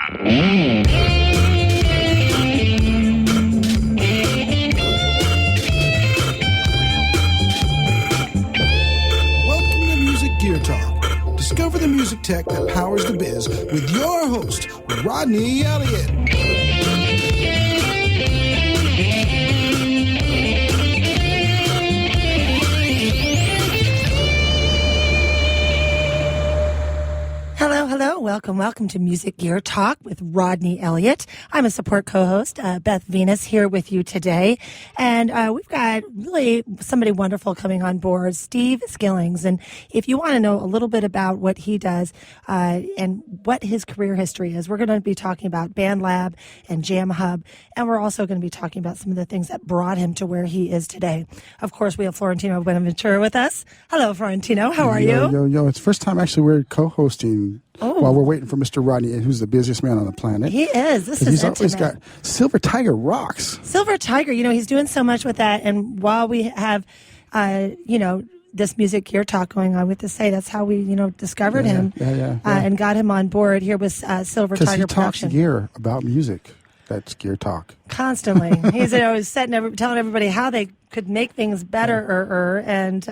Discover the music tech that powers the biz with your host, Rodney Elliott. Hello. Welcome to Music Gear Talk with Rodney Elliott. I'm a support co-host, Beth Venus, here with you today. And we've got really somebody wonderful coming on board, Steve Skillings. And if you want to know a little bit about what he does and what his career history is, we're going to be talking about BandLab and JamHub. And we're also going to be talking about some of the things that brought him to where he is today. Of course, we have Florentino Buenaventura with us. Hello, Florentino. How are you? Yo. It's the first time actually we're co-hosting while we're waiting for Mr. Rodney, who's the busiest man on the planet. He is. This is he's intimate. always got Silver Tiger rocks. Silver Tiger, he's doing so much with that. And while we have, this Music Gear Talk going on with the say, that's how we, discovered him and got him on board here with Silver Tiger Production. Because he talks gear about music. That's Gear Talk. Constantly. He's always telling everybody how they could make things better, and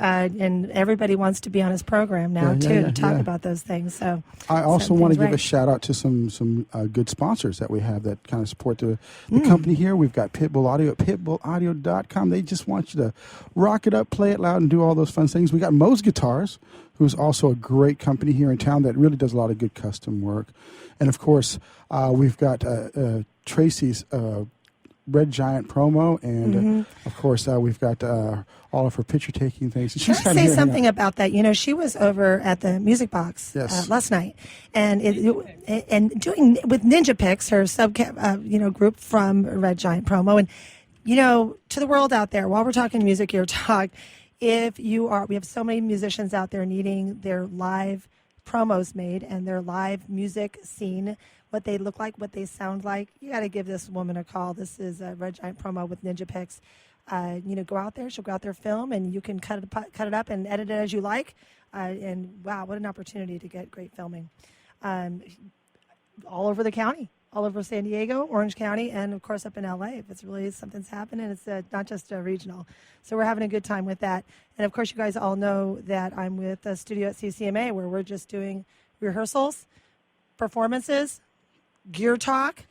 everybody wants to be on his program now, to talk about those things. So I also want to give a shout out to some good sponsors that we have that kind of support the company here. We've got Pitbull Audio at pitbullaudio.com. They just want you to rock it up, play it loud, and do all those fun things. We got Moe's Guitars, who's also a great company here in town that really does a lot of good custom work. And, of course, we've got Tracy's Red Giant promo, and of course we've got all of her picture taking things. She's Can I say something about that? She was over at the Music Box last night, and doing with Ninja Picks, her sub group from Red Giant promo, and to the world out there. While we're talking Music Gear Talk, we have so many musicians out there needing their live promos made and their live music scene, what they look like, what they sound like. You got to give this woman a call. This is a Red Giant promo with Ninja Picks. Go out there. She'll go out there, film, and you can cut it up and edit it as you like. And wow, what an opportunity to get great filming. All over the county, all over San Diego, Orange County, and of course up in LA. If it's really something's happening, it's not just regional. So we're having a good time with that. And of course, you guys all know that I'm with the studio at CCMA, where we're just doing rehearsals, performances, gear talk.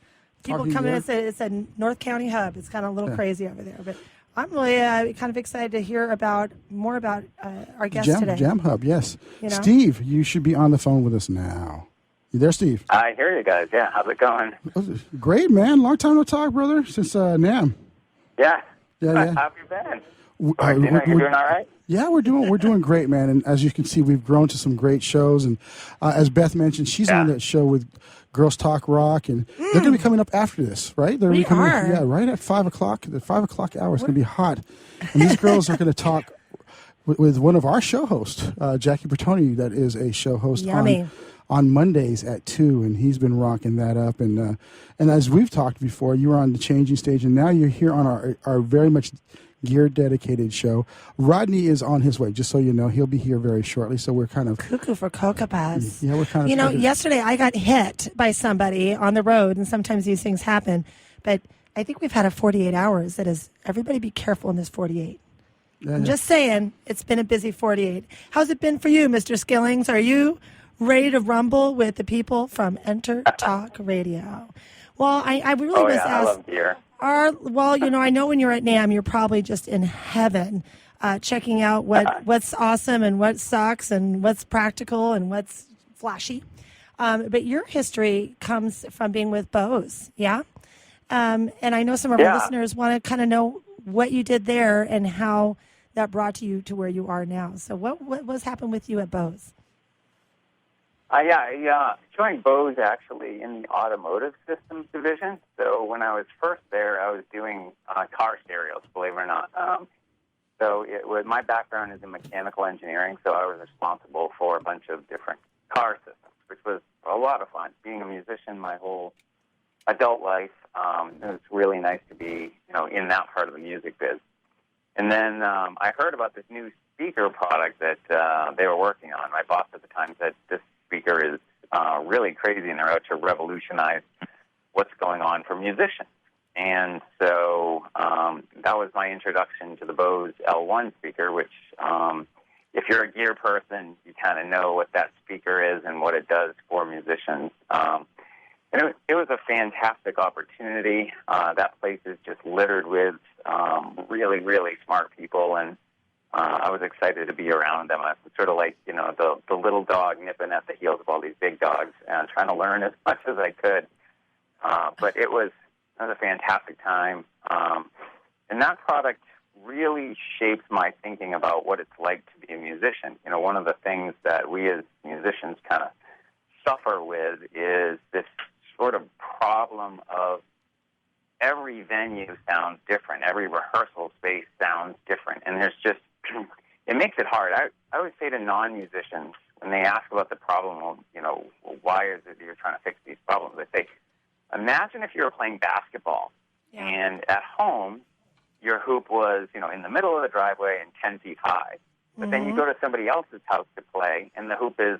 People come in and say it's a North County hub. It's kind of a little crazy over there, but I'm really kind of excited to hear more about our guest today. JamHub, yes. Steve, you should be on the phone with us now. You there, Steve? I hear you guys. Yeah, how's it going? Great, man. Long time no talk, brother. Since NAMM. Yeah. How have you been? You're doing all right? Yeah, we're doing great, man. And as you can see, we've grown to some great shows. And as Beth mentioned, she's on that show with Girls Talk Rock, and they're going to be coming up after this, right? They're we coming, are. Yeah, right at 5 o'clock. The 5 o'clock hour is going to be hot. And these girls are going to talk with one of our show hosts, Jackie Bertoni, that is a show host on Mondays at 2, and he's been rocking that up. And as we've talked before, you were on the Changing Stage, and now you're here on our very much gear-dedicated show. Rodney is on his way, just so you know. He'll be here very shortly, so we're kind of... Cuckoo for Cocoa Puffs. Yeah, we're kind of... yesterday I got hit by somebody on the road, and sometimes these things happen, but I think we've had a 48 hours. That is, everybody be careful in this 48. I'm just saying, it's been a busy 48. How's it been for you, Mr. Skillings? Are you ready to rumble with the people from Enter Talk Radio? Well, I really was asked... I love gear. I know when you're at NAMM, you're probably just in heaven, checking out what's awesome and what sucks and what's practical and what's flashy. But your history comes from being with Bose, yeah? And I know some of our listeners want to kind of know what you did there and how that brought you to where you are now. So what's happened with you at Bose? I joined Bose actually in the automotive systems division. So when I was first there, I was doing car stereos, believe it or not. My background is in mechanical engineering, so I was responsible for a bunch of different car systems, which was a lot of fun. Being a musician my whole adult life, it was really nice to be, in that part of the music biz. And then I heard about this new speaker product that they were working on. My boss at the time said, this speaker is really crazy, and they're out to revolutionize what's going on for musicians. And so that was my introduction to the Bose L1 speaker, which if you're a gear person, you kind of know what that speaker is and what it does for musicians. And it was a fantastic opportunity. That place is just littered with really, really smart people, and I was excited to be around them. I was sort of like, the little dog nipping at the heels of all these big dogs and trying to learn as much as I could. But it was a fantastic time. And that product really shaped my thinking about what it's like to be a musician. One of the things that we as musicians kind of suffer with is this sort of problem of every venue sounds different. Every rehearsal space sounds different. And there's just, it makes it hard. I always say to non-musicians, when they ask about the problem of, why is it you're trying to fix these problems, I say, imagine if you were playing basketball and at home your hoop was, in the middle of the driveway and 10 feet high. But then you go to somebody else's house to play and the hoop is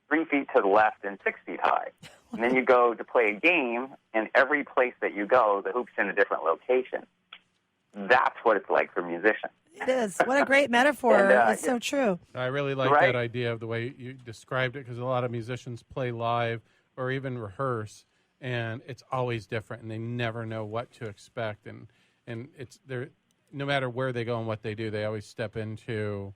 3 feet to the left and 6 feet high. And then you go to play a game, and every place that you go, the hoop's in a different location. That's what it's like for musicians. It is. What a great metaphor. It's so true. I really like that idea of the way you described it, because a lot of musicians play live or even rehearse, and it's always different, and they never know what to expect. And it's there, no matter where they go and what they do, they always step into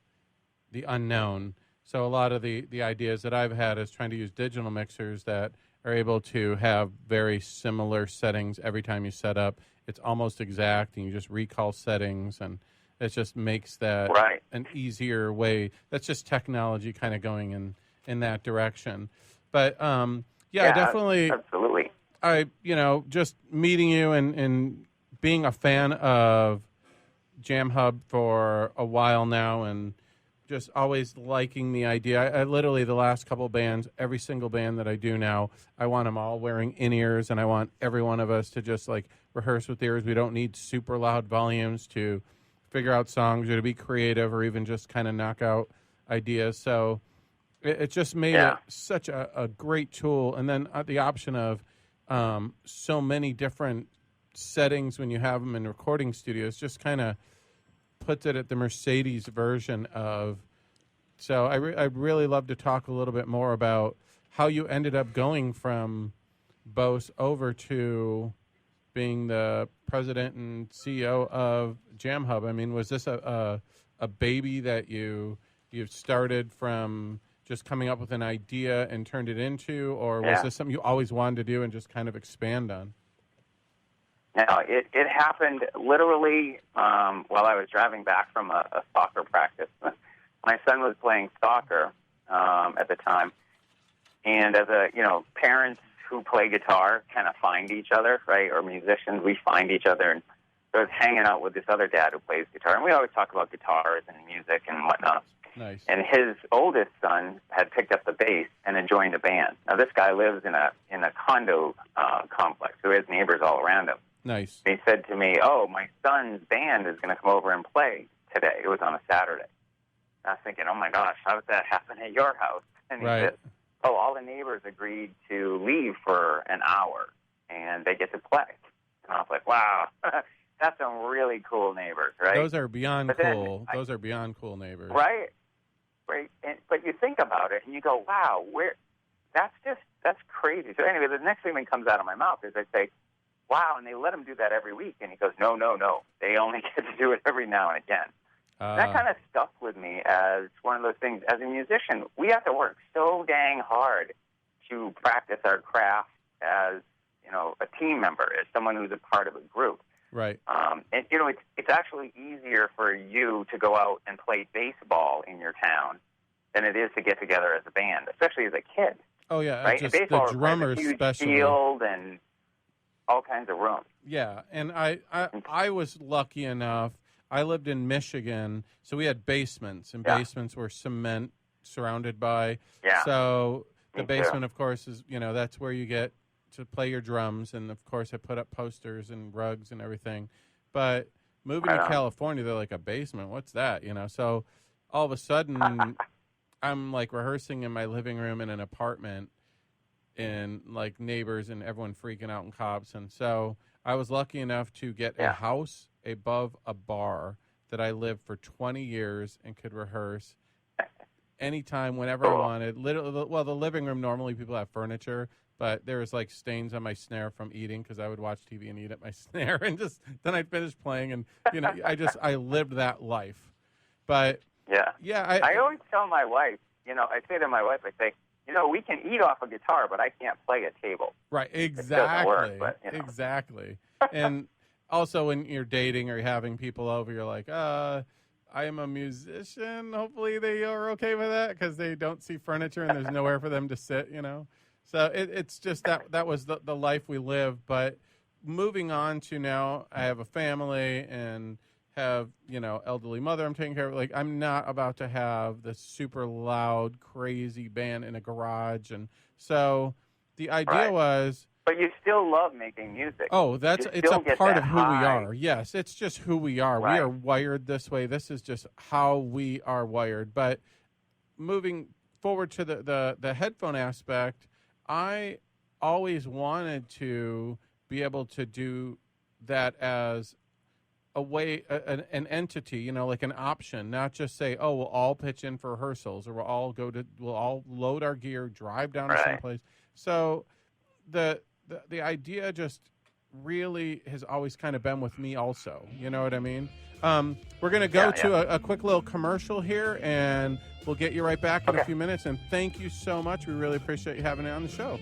the unknown. So a lot of the ideas that I've had is trying to use digital mixers that are able to have very similar settings every time you set up. It's almost exact, and you just recall settings, and it just makes that an easier way. That's just technology kind of going in that direction. But, I definitely... Absolutely. Just meeting you and being a fan of JamHub for a while now, and just always liking the idea. I literally, the last couple of bands, every single band that I do now, I want them all wearing in-ears, and I want every one of us to just rehearse with ears. We don't need super loud volumes to figure out songs or to be creative or even just kind of knock out ideas. So it just made it such a great tool. And then the option of so many different settings when you have them in recording studios just kind of puts it at the Mercedes version of. So I'd really love to talk a little bit more about how you ended up going from Bose over to being the president and CEO of JamHub. I mean, was this a baby that you started from just coming up with an idea and turned it into, or was this something you always wanted to do and just kind of expand on? No, it happened literally while I was driving back from a soccer practice. My son was playing soccer at the time, and as parents who play guitar kind of find each other, right? Or musicians, we find each other. And so I was hanging out with this other dad who plays guitar, and we always talk about guitars and music and whatnot. Nice. And his oldest son had picked up the bass and had joined a band. Now this guy lives in a condo complex, so he has neighbors all around him. Nice. He said to me, "Oh, my son's band is going to come over and play today." It was on a Saturday. I was thinking, "Oh my gosh, how did that happen at your house?" And he said, "Oh, all the neighbors agreed to leave for an hour, and they get to play." And I was like, "Wow, that's some really cool neighbors, right?" Those are beyond cool. Those are beyond cool neighbors, right? But you think about it, and you go, "Wow, that's crazy." So anyway, the next thing that comes out of my mouth is I say, "Wow," and they let him do that every week. And he goes, no. They only get to do it every now and again. That kind of stuck with me as one of those things. As a musician, we have to work so dang hard to practice our craft as, a team member, as someone who's a part of a group. Right. And, it's actually easier for you to go out and play baseball in your town than it is to get together as a band, especially as a kid. Oh, yeah. Right? Just baseball the drummers, a huge especially. Field and all kinds of room. Yeah, and I was lucky enough. I lived in Michigan, so we had basements, and basements were cement surrounded by. Yeah. So the basement, of course, is that's where you get to play your drums, and of course I put up posters and rugs and everything. But moving to California, they're like, a basement? What's that? So all of a sudden I'm rehearsing in my living room in an apartment, and like neighbors and everyone freaking out in cops. And so I was lucky enough to get a house above a bar that I lived for 20 years and could rehearse anytime, whenever I wanted. Literally, well, the living room, normally people have furniture, but there was like stains on my snare from eating because I would watch TV and eat at my snare, and then I'd finish playing, and I lived that life. But I always tell my wife, I say to my wife, I say, we can eat off a guitar, but I can't play a table. Right, exactly. It doesn't work, but, Exactly. And also when you're dating or you're having people over, you're like, I am a musician. Hopefully they are okay with that because they don't see furniture and there's nowhere for them to sit, So it's just that was the life we live. But moving on to now, I have a family and have, elderly mother I'm taking care of. Like, I'm not about to have this super loud, crazy band in a garage. And so the idea was... But you still love making music. Oh, it's a part of who we are. Yes, it's just who we are. Right. We are wired this way. This is just how we are wired. But moving forward to the headphone aspect, I always wanted to be able to do that as a way, an entity, like an option, not just say, oh, we'll all pitch in for rehearsals, or we'll all load our gear, drive down to some place. So the idea just really has always kind of been with me also. You know what I mean? We're going to go to a quick little commercial here, and we'll get you right back in a few minutes. And thank you so much. We really appreciate you having it on the show.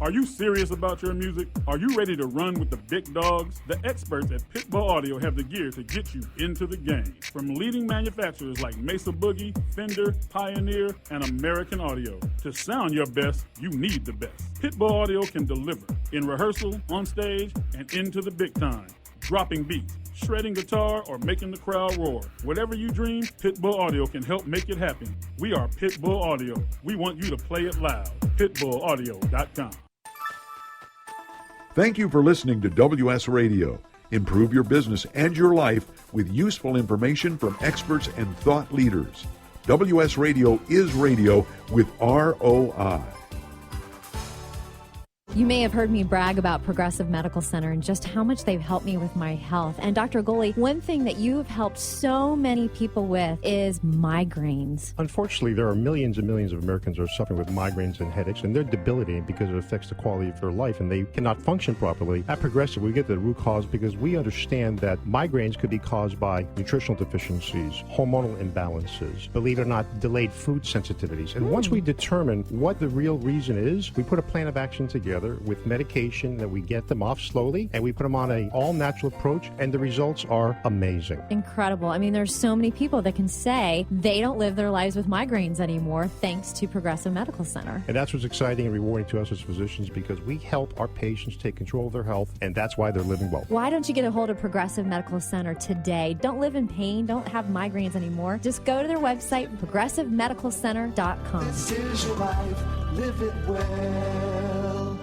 Are you serious about your music? Are you ready to run with the big dogs? The experts at Pitbull Audio have the gear to get you into the game. From leading manufacturers like Mesa Boogie, Fender, Pioneer, and American Audio. To sound your best, you need the best. Pitbull Audio can deliver in rehearsal, on stage, and into the big time. Dropping beats, shredding guitar, or making the crowd roar. Whatever you dream, Pitbull Audio can help make it happen. We are Pitbull Audio. We want you to play it loud. PitbullAudio.com. Thank you for listening to WS Radio. Improve your business and your life with useful information from experts and thought leaders. WS Radio is radio with ROI. You may have heard me brag about Progressive Medical Center and just how much they've helped me with my health. And Dr. Goley, one thing that you have helped so many people with is migraines. Unfortunately, there are millions and millions of Americans who are suffering with migraines and headaches, and they're debilitating because it affects the quality of their life, and they cannot function properly. At Progressive, we get to the root cause because we understand that migraines could be caused by nutritional deficiencies, hormonal imbalances, believe it or not, delayed food sensitivities. And once we determine what the real reason is, we put a plan of action together with medication that we get them off slowly, and we put them on an all-natural approach, and the results are amazing. Incredible. I mean, there's so many people that can say they don't live their lives with migraines anymore thanks to Progressive Medical Center. And that's what's exciting and rewarding to us as physicians, because we help our patients take control of their health, and that's why they're living well. Why don't you get a hold of Progressive Medical Center today? Don't live in pain. Don't have migraines anymore. Just go to their website, progressivemedicalcenter.com. This is your life. Live it well.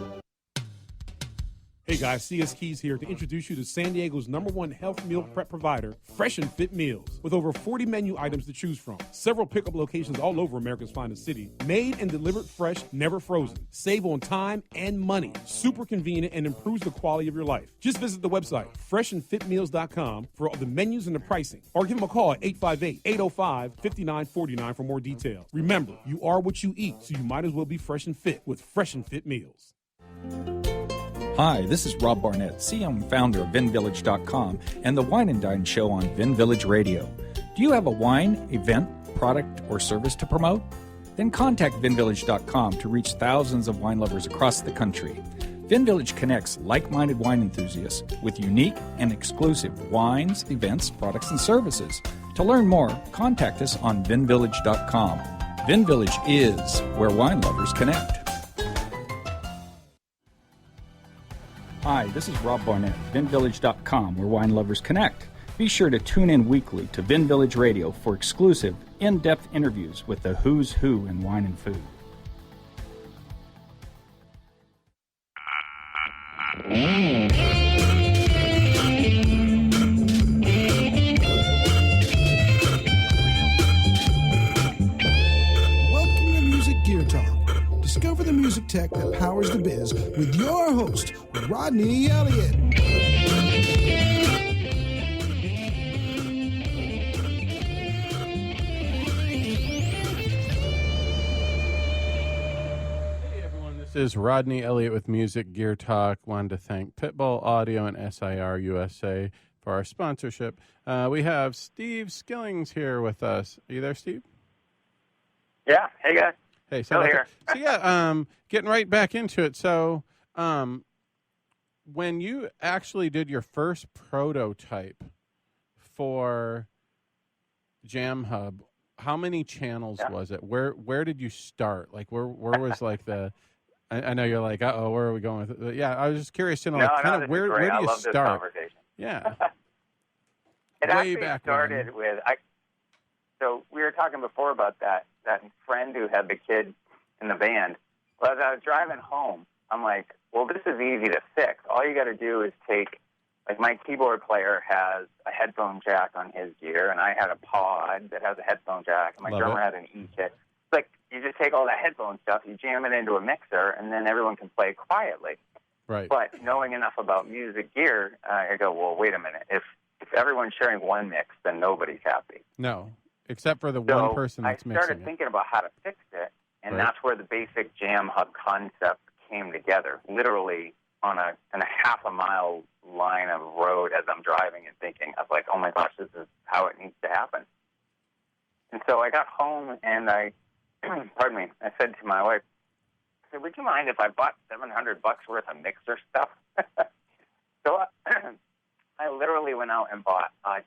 Hey guys, CS Keys here to introduce you to San Diego's #1 health meal prep provider, Fresh and Fit Meals. With over 40 menu items to choose from, several pickup locations all over America's finest city, made and delivered fresh, never frozen. Save on time and money. Super convenient and improves the quality of your life. Just visit the website, freshandfitmeals.com, for all the menus and the pricing. Or give them a call at 858-805-5949 for more details. Remember, you are what you eat, so you might as well be fresh and fit with Fresh and Fit Meals. Hi, this is Rob Barnett, CEO and founder of VinVillage.com and the Wine and Dine Show on Vin Village Radio. Do you have a wine, event, product, or service to promote? Then contact VinVillage.com to reach thousands of wine lovers across the country. Vin Village connects like-minded wine enthusiasts with unique and exclusive wines, events, products, and services. To learn more, contact us on VinVillage.com. Vin Village is where wine lovers connect. Hi, this is Rob Barnett, VinVillage.com, where wine lovers connect. Be sure to tune in weekly to Vin Village Radio for exclusive, in-depth interviews with the who's who in wine and food. tech that powers the biz with your host, Rodney Elliott. This is Rodney Elliott with Music Gear Talk. Wanted to thank Pitbull Audio and SIR USA for our sponsorship. We have Steve Skillings here with us. Are you there, Steve? Yeah. Hey, guys. Hey, still here. So yeah, getting right back into it. So, when you actually did your first prototype for JamHub, how many channels was it? Where did you start? Like, where was like the? I know you're like, uh-oh, where are we going with it? Yeah, I was just curious to know, kind of where do you start? Yeah. It actually started with so we were talking before about that friend who had the kid in the band. Well, as I was driving home, I'm like, well, this is easy to fix. All you got to do is take, like, my keyboard player has a headphone jack on his gear, and I had a pod that has a headphone jack, and my drummer had an E-kit. It's like, you just take all that headphone stuff, you jam it into a mixer, and then everyone can play quietly. Right. But knowing enough about music gear, I go, well, wait a minute. If everyone's sharing one mix, then nobody's happy. No, except for the one person that's mixing it. I started thinking about how to fix it, and that's where the basic JamHub concept came together, literally on a half a mile line of road as I'm driving and thinking. I was like, oh, my gosh, this is how it needs to happen. And so I got home, and I said to my wife, I said, would you mind if I bought $700 worth of mixer stuff? So I literally went out and bought a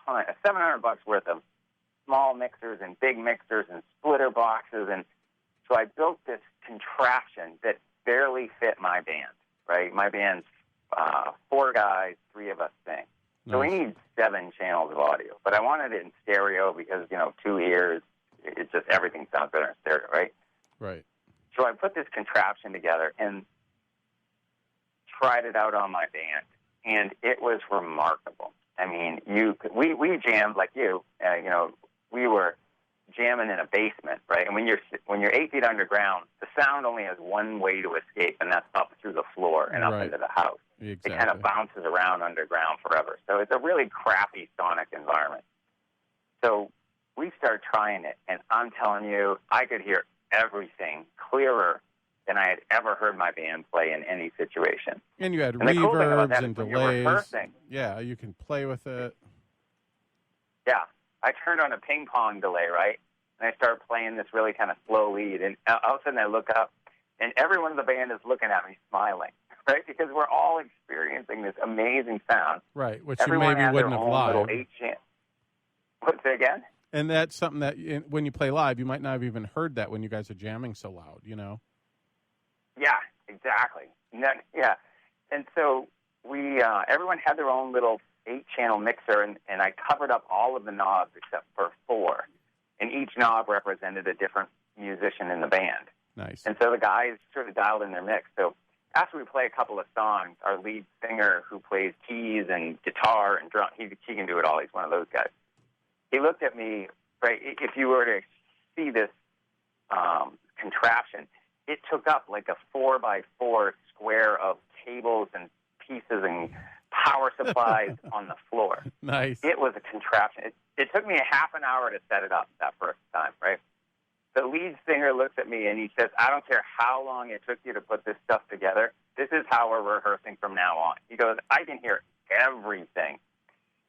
ton, $700 worth of small mixers and big mixers and splitter boxes. And so I built this contraption that barely fit my band, right? My band's 4 guys, 3 of us sing. So we need 7 channels of audio. But I wanted it in stereo because, 2 ears, it's just everything sounds better in stereo, right? Right. So I put this contraption together and tried it out on my band, and it was remarkable. I mean, we jammed like you. We were jamming in a basement, right? And when you're 8 feet underground, the sound only has one way to escape, and that's up through the floor and up into the house. Exactly. It kind of bounces around underground forever. So it's a really crappy sonic environment. So we started trying it, and I'm telling you, I could hear everything clearer than I had ever heard my band play in any situation. And you had reverbs and delays. Yeah, you can play with it. Yeah. I turned on a ping pong delay, right? And I started playing this really kind of slow lead. And all of a sudden I look up, and everyone in the band is looking at me smiling, right? Because we're all experiencing this amazing sound. Right, which everyone you maybe wouldn't have live. What's it again? And that's something that when you play live, you might not have even heard that when you guys are jamming so loud, Yeah, exactly. Yeah. And so we everyone had their own little 8-channel mixer, and I covered up all of the knobs except for 4. And each knob represented a different musician in the band. Nice. And so the guys sort of dialed in their mix. So after we play a couple of songs, our lead singer, who plays keys and guitar and drum, he can do it all. He's one of those guys. He looked at me, right, if you were to see this contraption, it took up like a 4x4 square of cables and pieces and power supplies on the floor. Nice. It was a contraption. It took me a half an hour to set it up that first time, right? The lead singer looks at me and he says, I don't care how long it took you to put this stuff together. This is how we're rehearsing from now on. He goes, I can hear everything.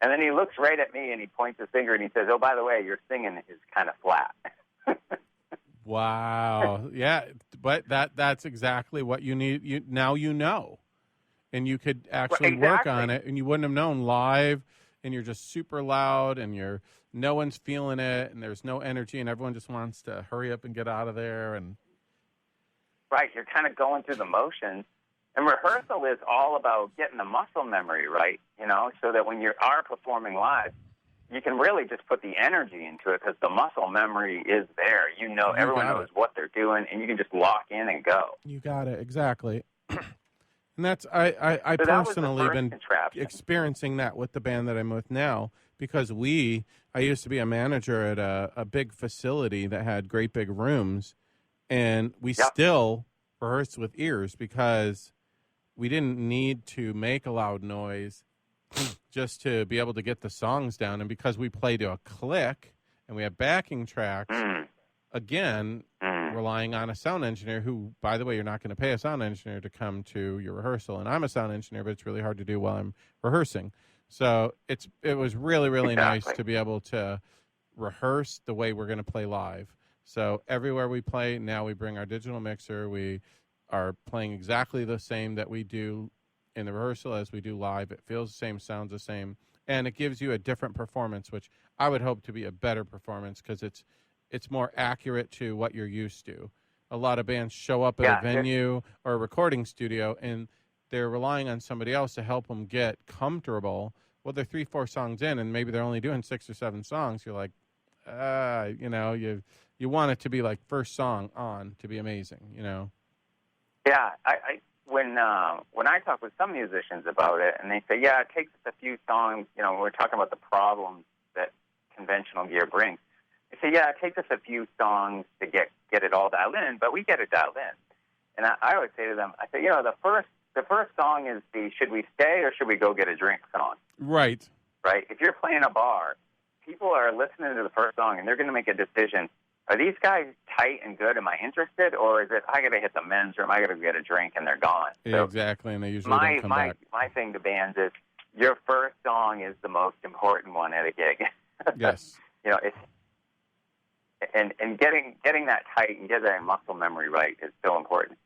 And then he looks right at me and he points his finger and he says, oh, by the way, your singing is kind of flat. Wow. Yeah, but that's exactly what you need. Now you know. And you could actually work on it, and you wouldn't have known live, and you're just super loud, and no one's feeling it, and there's no energy, and everyone just wants to hurry up and get out of there. And right, you're kind of going through the motions. And rehearsal is all about getting the muscle memory right, so that when you are performing live, you can really just put the energy into it because the muscle memory is there. Everyone knows what they're doing, and you can just lock in and go. You got it, exactly. And that's I personally been experiencing that with the band that I'm with now because I used to be a manager at a big facility that had great big rooms, and we still rehearsed with ears because we didn't need to make a loud noise just to be able to get the songs down. And because we play to a click and we have backing tracks, again, relying on a sound engineer who, by the way, you're not going to pay a sound engineer to come to your rehearsal. And I'm a sound engineer, but it's really hard to do while I'm rehearsing. So it was really, really nice to be able to rehearse the way we're going to play live. So everywhere we play, now we bring our digital mixer. We are playing exactly the same that we do in the rehearsal as we do live. It feels the same, sounds the same, and it gives you a different performance, which I would hope to be a better performance because it's more accurate to what you're used to. A lot of bands show up at a venue or a recording studio, and they're relying on somebody else to help them get comfortable. Well, they're 3-4 songs in, and maybe they're only doing 6 or 7 songs. You're like, you want it to be like first song on to be amazing, Yeah, when I talk with some musicians about it, and they say, yeah, it takes us a few songs, we're talking about the problems that conventional gear brings. They say, yeah, it takes us a few songs to get it all dialed in, but we get it dialed in. And I always say to them, I say, the first song is the should we stay or should we go get a drink song. Right. Right? If you're playing a bar, people are listening to the first song, and they're going to make a decision. Are these guys tight and good? Am I interested? Or is it, I got to hit the men's room, I got to get a drink, and they're gone? So exactly, and they usually don't come back. My thing to bands is your first song is the most important one at a gig. Yes. It's and getting that tight and getting that muscle memory right is so important.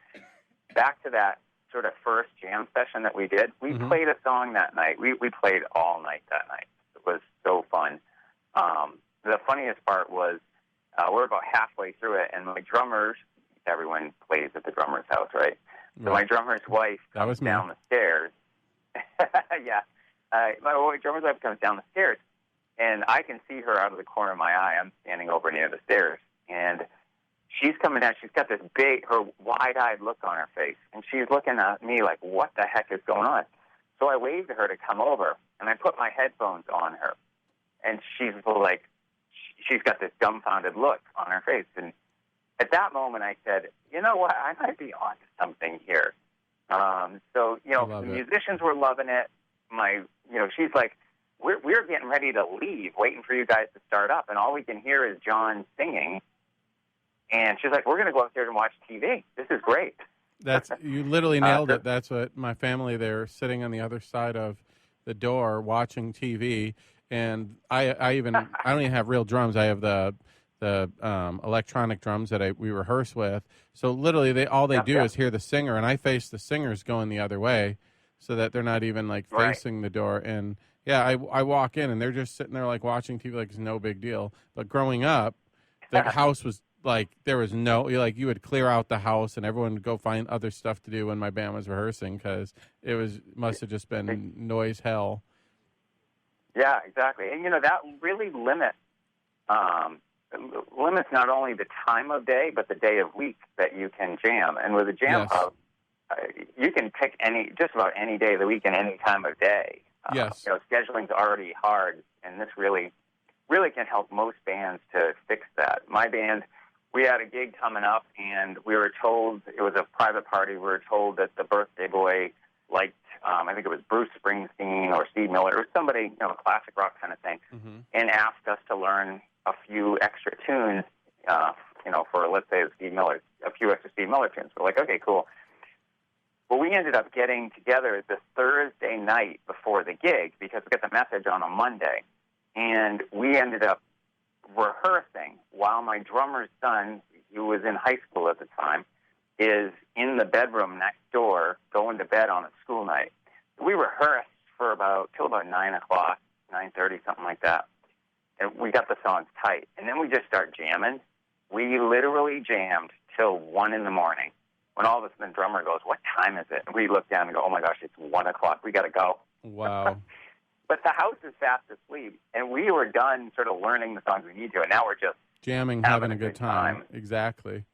Back to that sort of first jam session that we did, we played a song that night. We played all night that night. It was so fun. The funniest part was we're about halfway through it, and my drummers, everyone plays at the drummer's house, right? So my drummer's wife comes down the stairs. My drummer's wife comes down the stairs, and I can see her out of the corner of my eye. I'm standing over near the stairs, and she's coming down. She's got this her wide-eyed look on her face, and she's looking at me like, what the heck is going on? So I waved to her to come over, and I put my headphones on her, and she's like, she's got this dumbfounded look on her face. And at that moment, I said, you know what? I might be on to something here. So the musicians were loving it. She's like, we're getting ready to leave, waiting for you guys to start up, and all we can hear is John singing. And she's like, we're going to go upstairs and watch TV. This is great. You literally nailed it. That's what my family, they're sitting on the other side of the door watching TV. And I don't even have real drums. I have the electronic drums that we rehearse with. So literally, all they do is hear the singer, and I face the singers going the other way, so that they're not even like facing the door. And I walk in, and they're just sitting there like watching TV, like it's no big deal. But growing up, the house was like there was you would clear out the house, and everyone would go find other stuff to do when my band was rehearsing because must have just been noise hell. Yeah, exactly. And, that really limits not only the time of day, but the day of week that you can jam. And with a JamHub, you can pick just about any day of the week and any time of day. Yes. Scheduling's already hard, and this really, really can help most bands to fix that. My band, we had a gig coming up, and we were told, it was a private party, we were told that the birthday boy liked, I think it was Bruce Springsteen or Steve Miller or somebody, classic rock kind of thing, and asked us to learn a few extra tunes, for, let's say, a few extra Steve Miller tunes. We're like, okay, cool. Well, we ended up getting together the Thursday night before the gig because we got the message on a Monday, and we ended up rehearsing while my drummer's son, who was in high school at the time, is in the bedroom next door going to bed on a school night. We rehearsed till about 9 o'clock, 9:30, something like that. And we got the songs tight. And then we just start jamming. We literally jammed till 1 in the morning. When all of a sudden the drummer goes, what time is it? And we look down and go, oh my gosh, it's 1 o'clock. We got to go. Wow. But the house is fast asleep. And we were done sort of learning the songs we need to. And now we're just jamming, having a good time. Exactly.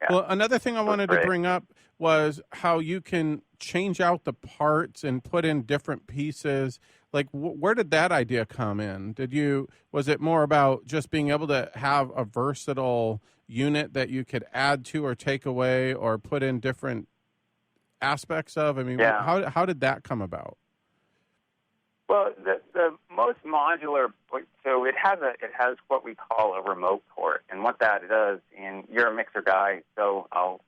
Well, another thing I wanted to bring up was how you can change out the parts and put in different pieces. Like, where did that idea come in? Was it more about just being able to have a versatile unit that you could add to or take away or put in different aspects of? I mean, how did that come about? Well, the most modular, so it has what we call a remote port, and what that does, and you're a mixer guy, so I'll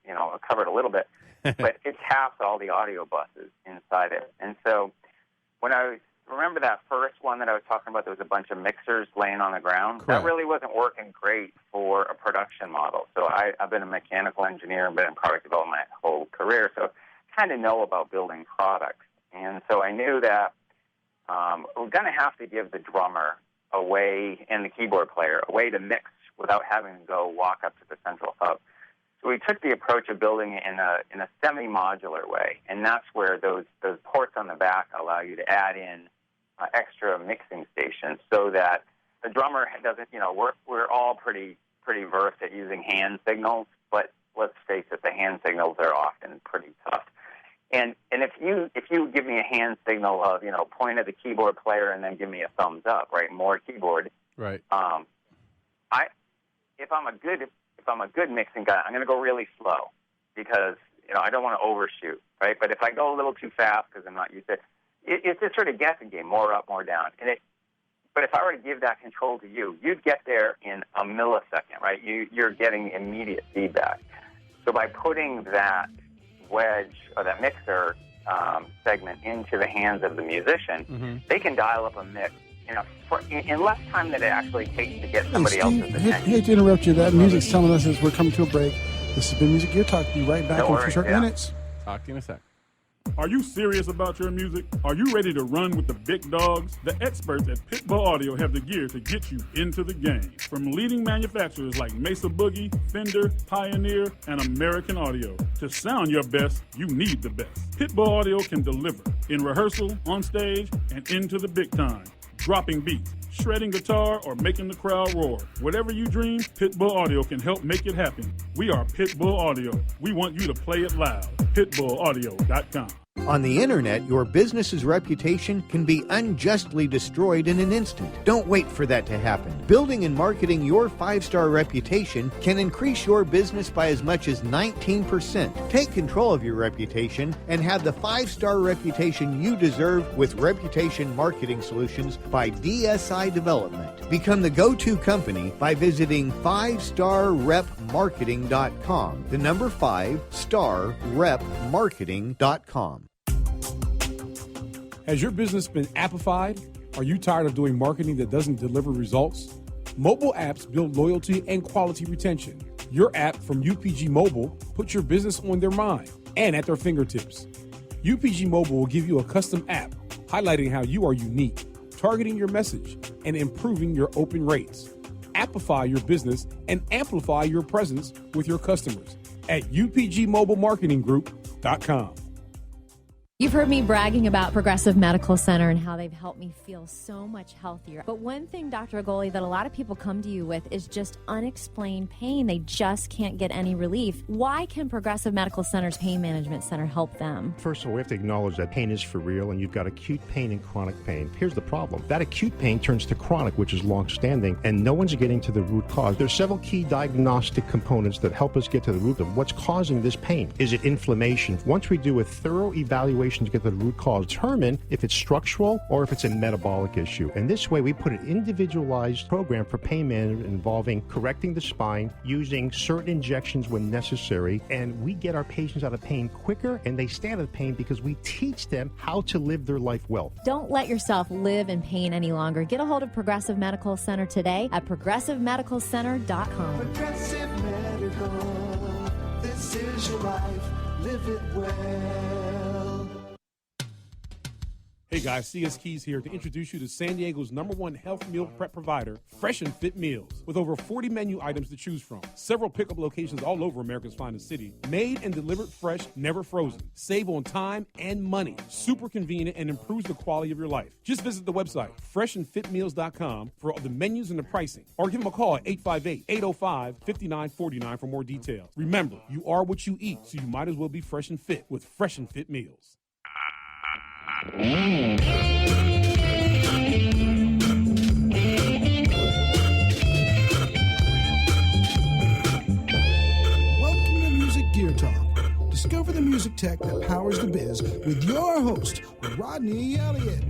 cover it a little bit, but it taps all the audio buses inside it. And so when I remember that first one that I was talking about, there was a bunch of mixers laying on the ground. Correct. That really wasn't working great for a production model. So I've been a mechanical engineer and been in product development my whole career, so I kind of know about building products. And so I knew that we're going to have to give the drummer a way, and the keyboard player, a way to mix without having to go walk up to the central hub. So we took the approach of building it in a semi-modular way, and that's where those ports on the back allow you to add in extra mixing stations, so that the drummer doesn't. We're all pretty versed at using hand signals, but let's face it, the hand signals are often pretty tough. And if you give me a hand signal of point at the keyboard player and then give me a thumbs up, right? More keyboard. Right. If I'm a good mixing guy, I'm going to go really slow because I don't want to overshoot, right? But if I go a little too fast because I'm not used to it, it's just sort of guessing game, more up, more down. But if I were to give that control to you, you'd get there in a millisecond, right? You're getting immediate feedback. So by putting that wedge or that mixer segment into the hands of the musician, they can dial up a mix in less time than it actually takes to get somebody else's attention. Hate to interrupt you. That music's telling us as we're coming to a break. This has been Music Gear Talk. Be right back in a few short minutes. Talk to you in a sec. Are you serious about your music? Are you ready to run with the big dogs? The experts at Pitbull Audio have the gear to get you into the game. From leading manufacturers like Mesa Boogie, Fender, Pioneer, and American Audio. To sound your best, you need the best. Pitbull Audio can deliver in rehearsal, on stage, and into the big time. Dropping beats, shredding guitar, or making the crowd roar. Whatever you dream, Pitbull Audio can help make it happen. We are Pitbull Audio. We want you to play it loud. PitbullAudio.com. On the internet, your business's reputation can be unjustly destroyed in an instant. Don't wait for that to happen. Building and marketing your 5-star reputation can increase your business by as much as 19%. Take control of your reputation and have the 5-star reputation you deserve with Reputation Marketing Solutions by DSI Development. Become the go-to company by visiting 5starrepmarketing.com. The number 5starrepmarketing.com. Has your business been appified? Are you tired of doing marketing that doesn't deliver results? Mobile apps build loyalty and quality retention. Your app from UPG Mobile puts your business on their mind and at their fingertips. UPG Mobile will give you a custom app highlighting how you are unique, targeting your message, and improving your open rates. Appify your business and amplify your presence with your customers at upgmobilemarketinggroup.com. You've heard me bragging about Progressive Medical Center and how they've helped me feel so much healthier. But one thing, Dr. Agoli, that a lot of people come to you with is just unexplained pain. They just can't get any relief. Why can Progressive Medical Center's Pain Management Center help them? First of all, we have to acknowledge that pain is for real, and you've got acute pain and chronic pain. Here's the problem. That acute pain turns to chronic, which is long-standing, and no one's getting to the root cause. There's several key diagnostic components that help us get to the root of what's causing this pain. Is it inflammation? Once we do a thorough evaluation to get to the root cause, determine if it's structural or if it's a metabolic issue. And this way, we put an individualized program for pain management involving correcting the spine, using certain injections when necessary, and we get our patients out of pain quicker, and they stay out of pain because we teach them how to live their life well. Don't let yourself live in pain any longer. Get a hold of Progressive Medical Center today at progressivemedicalcenter.com. Progressive Medical, this is your life, live it well. Hey, Hey guys, CS Keys here to introduce you to San Diego's #1 health meal prep provider, Fresh and Fit Meals. With over 40 menu items to choose from, several pickup locations all over America's finest city, made and delivered fresh, never frozen. Save on time and money. Super convenient and improves the quality of your life. Just visit the website, freshandfitmeals.com, for all the menus and the pricing. Or give them a call at 858-805-5949 for more details. Remember, you are what you eat, so you might as well be fresh and fit with Fresh and Fit Meals. Welcome to Music Gear Talk. Discover the music tech that powers the biz with your host, Rodney Elliott.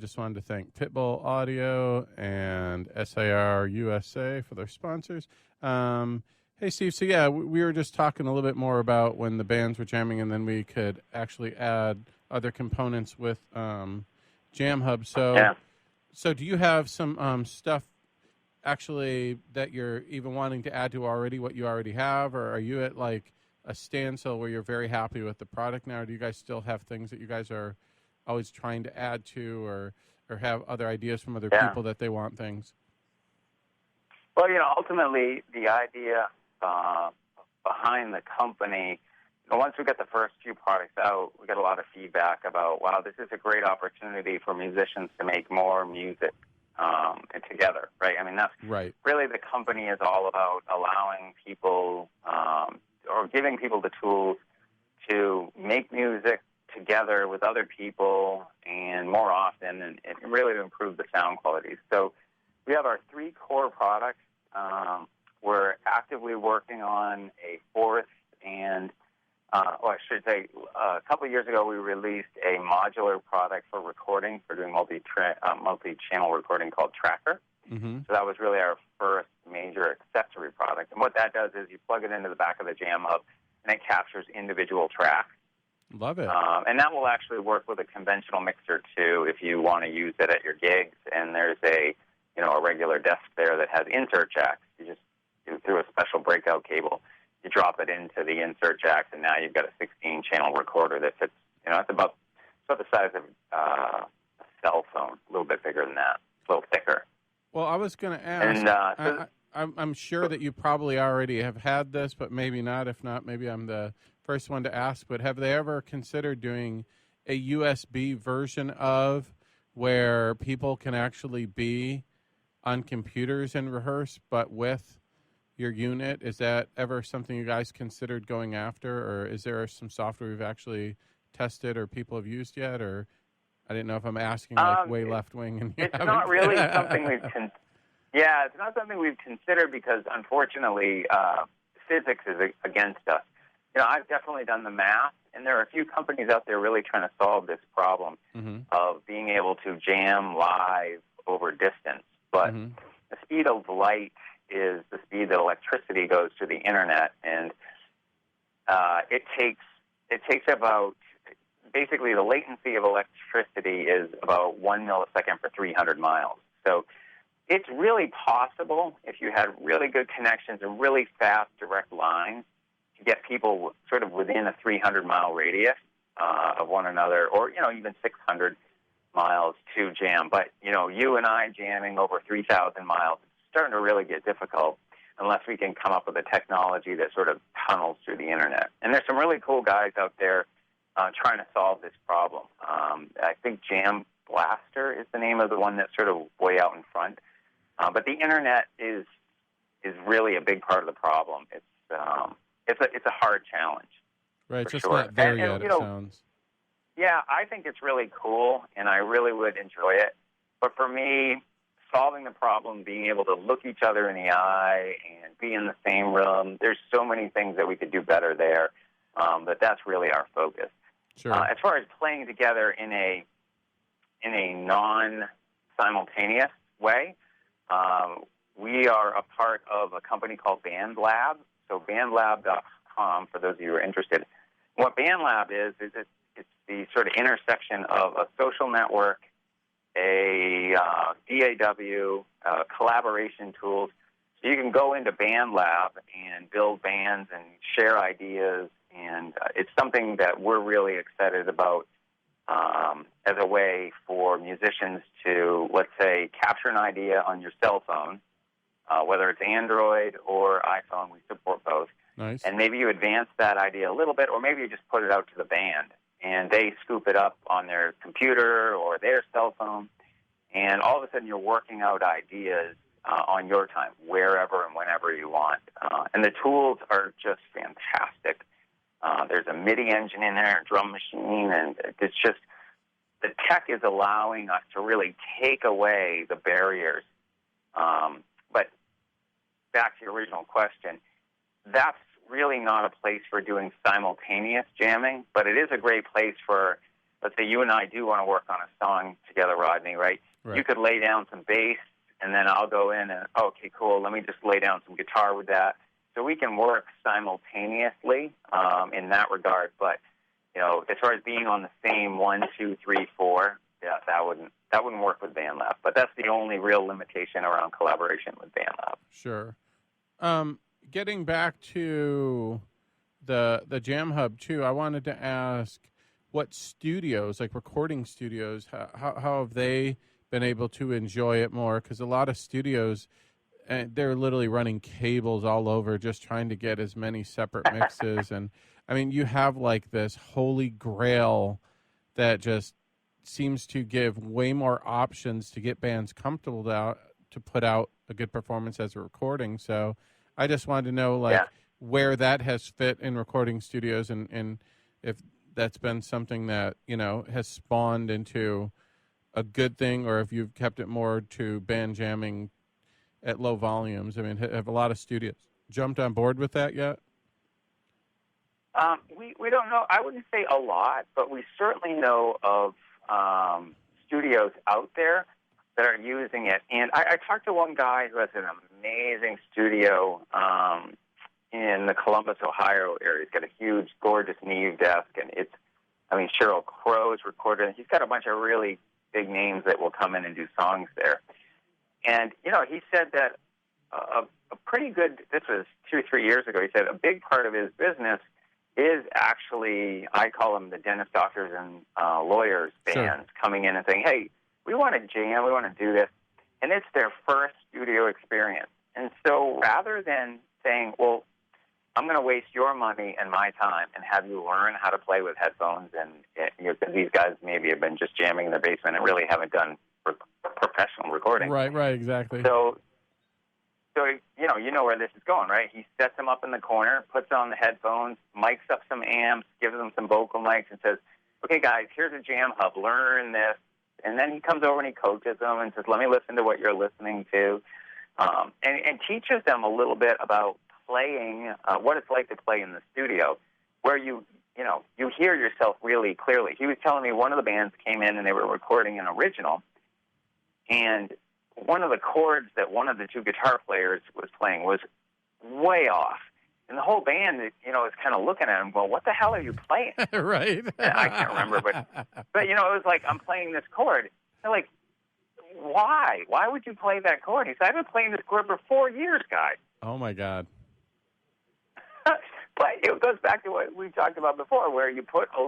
Just wanted to thank Pitbull Audio and SAR USA for their sponsors. Hey, Steve, so yeah, we were just talking a little bit more about when the bands were jamming, and then we could actually add other components with JamHub. So do you have some stuff actually that you're even wanting to add to already, what you already have, or are you at like a standstill where you're very happy with the product now? Or do you guys still have things that you guys are always trying to add to, or have other ideas from other people that they want things? Well, ultimately the idea behind the company, once we get the first few products out, we get a lot of feedback about, wow, this is a great opportunity for musicians to make more music together, right? I mean, that's really the company is all about, allowing people or giving people the tools to make music together with other people and more often, and really to improve the sound quality. So we have our 3 core products. We're actively working on a 4th, and I should say a couple of years ago we released a modular product for recording, for doing multi-channel recording, called Tracker. Mm-hmm. So that was really our first major accessory product. And what that does is you plug it into the back of the JamHub, and it captures individual tracks. Love it. And that will actually work with a conventional mixer too, if you want to use it at your gigs. And there's a regular desk there that has insert jacks. You just do through a special breakout cable, you drop it into the insert jacks, and now you've got a 16-channel recorder that fits. It's about the size of a cell phone, a little bit bigger than that, a little thicker. Well, I was going to ask. And I'm sure that you probably already have had this, but maybe not. If not, maybe I'm the first one to ask. But have they ever considered doing a USB version of where people can actually be on computers and rehearse, but with your unit? Is that ever something you guys considered going after, or is there some software you've actually tested or people have used yet? Or I didn't know if I'm asking way left wing. And it's not really something we've it's not something we've considered because, unfortunately, physics is against us. I've definitely done the math, and there are a few companies out there really trying to solve this problem of being able to jam live over distance. But the speed of light is the speed that electricity goes to the internet, and it takes about, basically the latency of electricity is about 1 millisecond for 300 miles. So it's really possible, if you had really good connections and really fast direct lines, to get people sort of within a 300-mile radius of one another, or even 600 miles to jam. But you and I jamming over 3,000 miles, it's starting to really get difficult unless we can come up with a technology that sort of tunnels through the internet. And there's some really cool guys out there trying to solve this problem. I think Jam Blaster is the name of the one that's sort of way out in front. But the internet is really a big part of the problem. It's a hard challenge. Right, it's just not there yet, it sounds. Yeah, I think it's really cool, and I really would enjoy it. But for me, solving the problem, being able to look each other in the eye and be in the same room, there's so many things that we could do better there. But that's really our focus. Sure. As far as playing together in a non-simultaneous way, we are a part of a company called BandLab. So bandlab.com, for those of you who are interested. What BandLab is it's the sort of intersection of a social network a DAW, collaboration tools. So you can go into BandLab and build bands and share ideas, and it's something that we're really excited about as a way for musicians to, let's say, capture an idea on your cell phone, whether it's Android or iPhone. We support both. Nice. And maybe you advance that idea a little bit, or maybe you just put it out to the band, and they scoop it up on their computer or their cell phone, and all of a sudden you're working out ideas on your time, wherever and whenever you want. And the tools are just fantastic. There's a MIDI engine in there, a drum machine, and it's just, the tech is allowing us to really take away the barriers. But back to your original question, that's really not a place for doing simultaneous jamming, but it is a great place for, let's say you and I do want to work on a song together, Rodney, right? You could lay down some bass, and then I'll go in and, okay, cool, let me just lay down some guitar with that. So we can work simultaneously in that regard. But, you know, as far as being on the same 1, 2, 3, 4, yeah, that wouldn't work with BandLab. But that's the only real limitation around collaboration with BandLab. Sure. Getting back to the JamHub too, I wanted to ask what studios, like recording studios, how have they been able to enjoy it more? Because a lot of studios, they're literally running cables all over just trying to get as many separate mixes. And I mean, you have like this holy grail that just seems to give way more options to get bands comfortable to put out a good performance as a recording. So I just wanted to know where that has fit in recording studios, and if that's been something that, you know, has spawned into a good thing, or if you've kept it more to band jamming at low volumes. I mean, have a lot of studios jumped on board with that yet? We don't know. I wouldn't say a lot, but we certainly know of studios out there that are using it. And I talked to one guy who has an amazing studio in the Columbus, Ohio area. He's got a huge, gorgeous Neve desk, and Sheryl Crow's recorded. He's got a bunch of really big names that will come in and do songs there. And, you know, he said that a pretty good, this was 2 or 3 years ago, he said a big part of his business is actually, I call them the dentist, doctors, and lawyers bands coming in and saying, hey, we want to jam, we want to do this. And it's their first studio experience. And so rather than saying, well, I'm going to waste your money and my time and have you learn how to play with headphones, and because these guys maybe have been just jamming in the basement and really haven't done professional recording. Right, exactly. So you know where this is going, right? He sets them up in the corner, puts on the headphones, mics up some amps, gives them some vocal mics, and says, okay, guys, here's a JamHub, learn this. And then he comes over and he coaches them and says, let me listen to what you're listening to, and teaches them a little bit about playing, what it's like to play in the studio, where you hear yourself really clearly. He was telling me one of the bands came in and they were recording an original, and one of the chords that one of the two guitar players was playing was way off. And the whole band, is kind of looking at him, well, what the hell are you playing? Right. I can't remember, but it was like, I'm playing this chord. They're like, why? Why would you play that chord? He said, I've been playing this chord for 4 years, guys. Oh, my God. But it goes back to what we talked about before, where you put a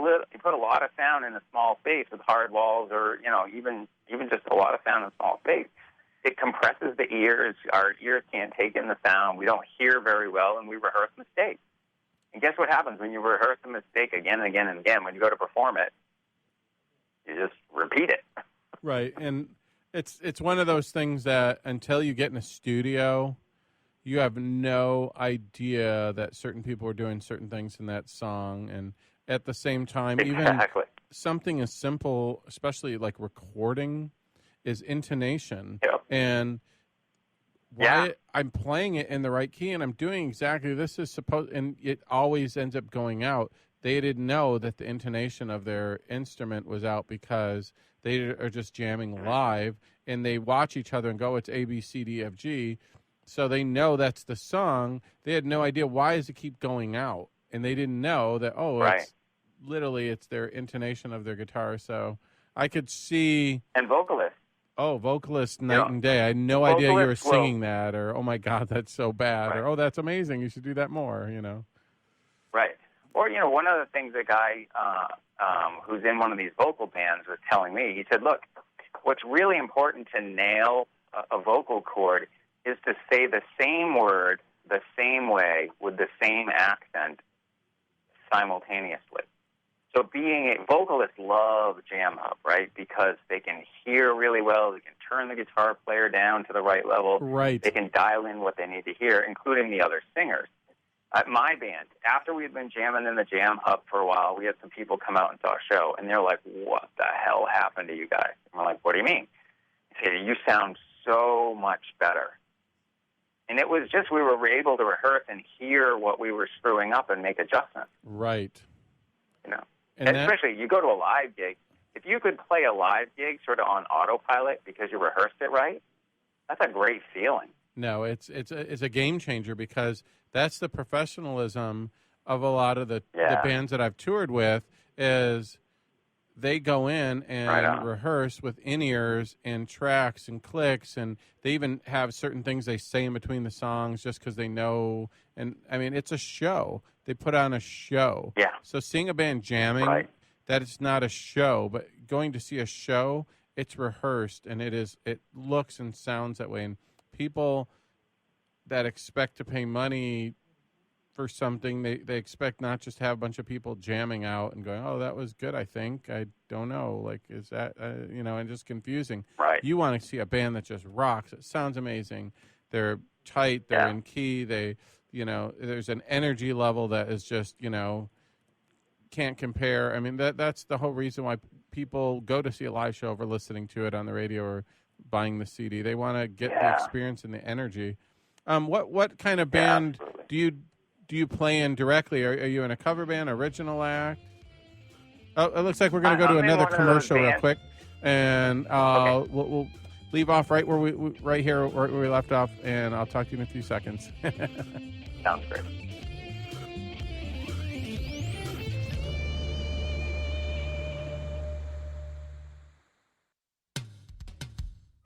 lot of sound in a small space with hard walls, or even just a lot of sound in a small space. It compresses the ears. Our ears can't take in the sound. We don't hear very well, and we rehearse mistakes. And guess what happens when you rehearse a mistake again and again and again? When you go to perform it, you just repeat it. Right, and it's one of those things that until you get in a studio, you have no idea that certain people are doing certain things in that song. And at the same time, even something as simple, especially like recording, is intonation. Yep. And why I'm playing it in the right key and I'm doing exactly this is supposed, and it always ends up going out. They didn't know that the intonation of their instrument was out because they are just jamming live, and they watch each other and go, it's A, B, C, D, F, G. So they know that's the song. They had no idea, why does it keep going out? And they didn't know that, it's literally, it's their intonation of their guitar. So I could see. And vocalists. Oh, vocalist night and day. I had no idea you were singing that, or, oh, my God, that's so bad, right. or, oh, that's amazing. You should do that more, Right. Or, one of the things a guy who's in one of these vocal bands was telling me, he said, look, what's really important to nail a vocal chord is to say the same word the same way with the same accent simultaneously. So vocalists love JamHub, right? Because they can hear really well. They can turn the guitar player down to the right level. Right. They can dial in what they need to hear, including the other singers. My band, after we'd been jamming in the JamHub for a while, we had some people come out and saw a show, and they're like, what the hell happened to you guys? And we're like, what do you mean? They say, you sound so much better. And it was just we were able to rehearse and hear what we were screwing up and make adjustments. Right. And especially, you go to a live gig, if you could play a live gig sort of on autopilot because you rehearsed it right, that's a great feeling. No, it's a game changer, because that's the professionalism of a lot of the bands that I've toured with, is they go in and rehearse with in-ears and tracks and clicks, and they even have certain things they say in between the songs just because they know. And, I mean, it's a show. They put on a show. Yeah. So seeing a band jamming, that is not a show, but going to see a show, it's rehearsed, and it looks and sounds that way. And people that expect to pay money for something, they expect not just to have a bunch of people jamming out and going, oh, that was good, I think. I don't know. Like, is that, and just confusing. Right. You want to see a band that just rocks. It sounds amazing. They're tight. They're in key. There's an energy level that is just, can't compare. I mean, that's the whole reason why people go to see a live show over listening to it on the radio or buying the CD. They want to get the experience and the energy. What kind of band do you play in directly? Are you in a cover band, original act? Oh, it looks like we're going to go to another commercial real quick, and we'll leave off right where right here where we left off, and I'll talk to you in a few seconds. Sounds great.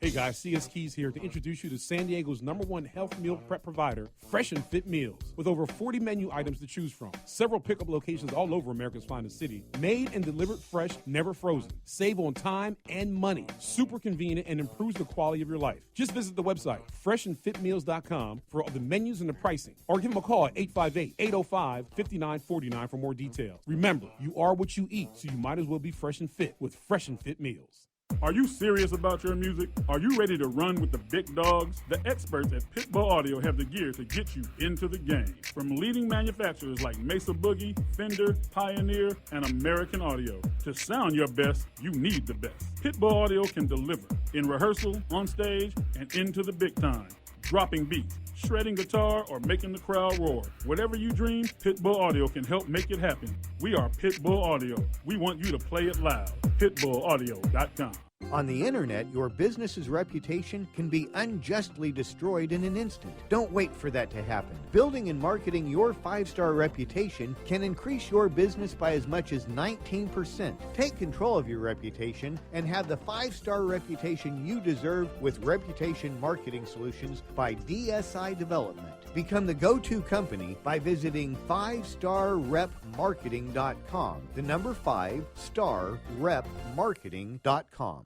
Hey guys, CS Keys here to introduce you to San Diego's #1 health meal prep provider, Fresh and Fit Meals. With over 40 menu items to choose from, several pickup locations all over America's finest city, made and delivered fresh, never frozen. Save on time and money. Super convenient and improves the quality of your life. Just visit the website, freshandfitmeals.com, for all the menus and the pricing. Or give them a call at 858-805-5949 for more details. Remember, you are what you eat, so you might as well be fresh and fit with Fresh and Fit Meals. Are you serious about your music? Are you ready to run with the big dogs? The experts at Pitbull Audio have the gear to get you into the game. From leading manufacturers like Mesa Boogie, Fender, Pioneer, and American Audio. To sound your best, you need the best. Pitbull Audio can deliver in rehearsal, on stage, and into the big time. Dropping beats, shredding guitar, or making the crowd roar. Whatever you dream, Pitbull Audio can help make it happen. We are Pitbull Audio. We want you to play it loud. PitbullAudio.com. On the internet, your business's reputation can be unjustly destroyed in an instant. Don't wait for that to happen. Building and marketing your 5-star reputation can increase your business by as much as 19%. Take control of your reputation and have the 5-star reputation you deserve with Reputation Marketing Solutions by DSI Development. Become the go-to company by visiting 5starrepmarketing.com. The number 5starrepmarketing.com.